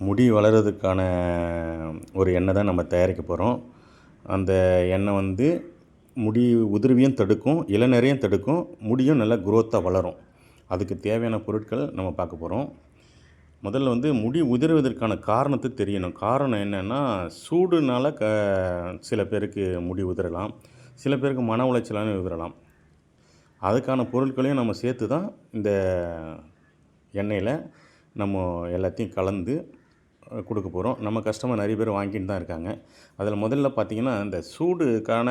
முடி வளர்கிறதுக்கான ஒரு எண்ணெய் தான் நம்ம தயாரிக்க போகிறோம். அந்த எண்ணெய் வந்து முடி உதிர்வையும் தடுக்கும், இளநரையும் தடுக்கும், முடியும் நல்லா குரோத்தாக வளரும். அதுக்கு தேவையான பொருட்கள் நம்ம பார்க்க போகிறோம். முதல்ல வந்து முடி உதிர்வதற்கான காரணத்தை தெரியணும். காரணம் என்னென்னா, சூடுனால சில பேருக்கு முடி உதிரலாம், சில பேருக்கு மன உளைச்சலான உதிரலாம். அதுக்கான பொருட்களையும் நம்ம சேர்த்து தான் இந்த எண்ணெயில் நம்ம எல்லாத்தையும் கலந்து கொடுக்க போகிறோம். நம்ம கஸ்டமர் நிறைய பேர் வாங்கிட்டு தான் இருக்காங்க. அதில் முதல்ல பார்த்திங்கன்னா, இந்த சூடுக்கான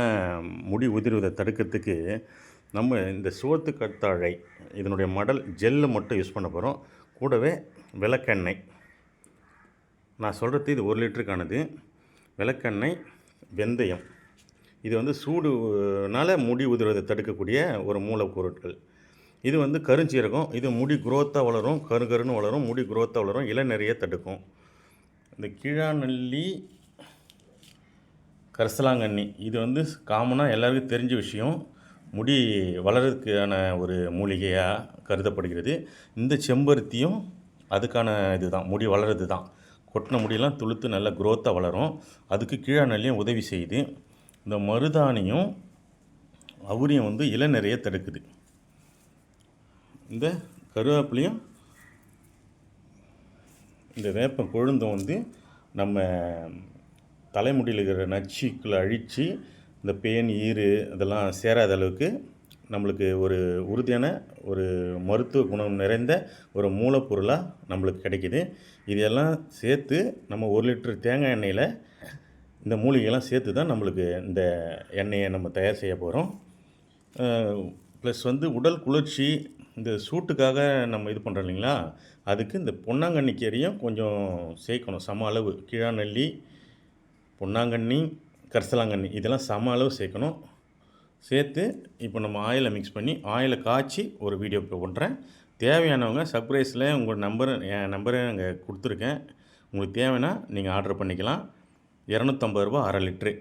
முடி உதிர்வதை தடுக்கிறதுக்கு நம்ம இந்த சோத்து கத்தாழை இதனுடைய மடல் ஜெல்லு மட்டும் யூஸ் பண்ண போகிறோம். கூடவே விளக்கெண்ணெய், நான் சொல்கிறது இது 1 லிட்டருக்கானது. விளக்கெண்ணெய், வெந்தயம், இது வந்து சூடுனால் முடி உதிர்வதை தடுக்கக்கூடிய ஒரு மூலப்பொருட்கள். இது வந்து கருஞ்சீரகம், இது முடி குரோத்தாக வளரும், கருன்னு வளரும், முடி குரோத்தாக வளரும், இளநரையை தடுக்கும். இந்த கீழாநெல்லி, கரிசலாங்கண்ணி, இது வந்து காமனாக எல்லாருக்கும் தெரிஞ்ச விஷயம். முடி வளர்கிறதுக்கான ஒரு மூலிகையாக கருதப்படுகிறது. இந்த செம்பருத்தியும் அதுக்கான இதுதான், முடி வளர்கிறது தான். கொட்டின முடியெல்லாம் துளுத்து நல்லா குரோத்தாக வளரும். அதுக்கு கீழாநெல்லியும் உதவி செய்யுது. இந்த மருதாணியும் அவுரியும் வந்து இளநரையை தடுக்குது. இந்த கருவேப்பிலையும் இந்த வேப்பம் கொழுந்தும் வந்து நம்ம தலைமுடியில் இருக்கிற நச்சுக்களை அழித்து இந்த பேன், ஈறு இதெல்லாம் சேராத அளவுக்கு நம்மளுக்கு ஒரு உறுதியான ஒரு மருத்துவ குணம் நிறைந்த ஒரு மூலப்பொருளாக நம்மளுக்கு கிடைக்கிது. இதெல்லாம் சேர்த்து நம்ம 1 லிட்டர் தேங்காய் எண்ணெயில் இந்த மூலிகைலாம் சேர்த்து தான் நம்மளுக்கு இந்த எண்ணெயை நம்ம தயார் செய்ய போகிறோம். ப்ளஸ் வந்து உடல் குளிர்ச்சி, இந்த சூட்டுக்காக நம்ம இது பண்ணுறோம் இல்லைங்களா, அதுக்கு இந்த பொன்னாங்கண்ணி கீரையும் கொஞ்சம் சேர்க்கணும் சம அளவு. கீழாநெல்லி, பொன்னாங்கண்ணி, கரிசலாங்கண்ணி இதெல்லாம் சம அளவு சேர்க்கணும். சேர்த்து இப்போ நம்ம ஆயிலை மிக்ஸ் பண்ணி ஆயிலை காய்ச்சி ஒரு வீடியோ பண்ணுறேன். தேவையானவங்க சர்ப்ரைஸில் உங்கள் என் நம்பரை அங்கே கொடுத்துருக்கேன். உங்களுக்கு தேவைன்னா நீங்கள் ஆர்டர் பண்ணிக்கலாம். 250 ரூபா 1/2 லிட்ரு.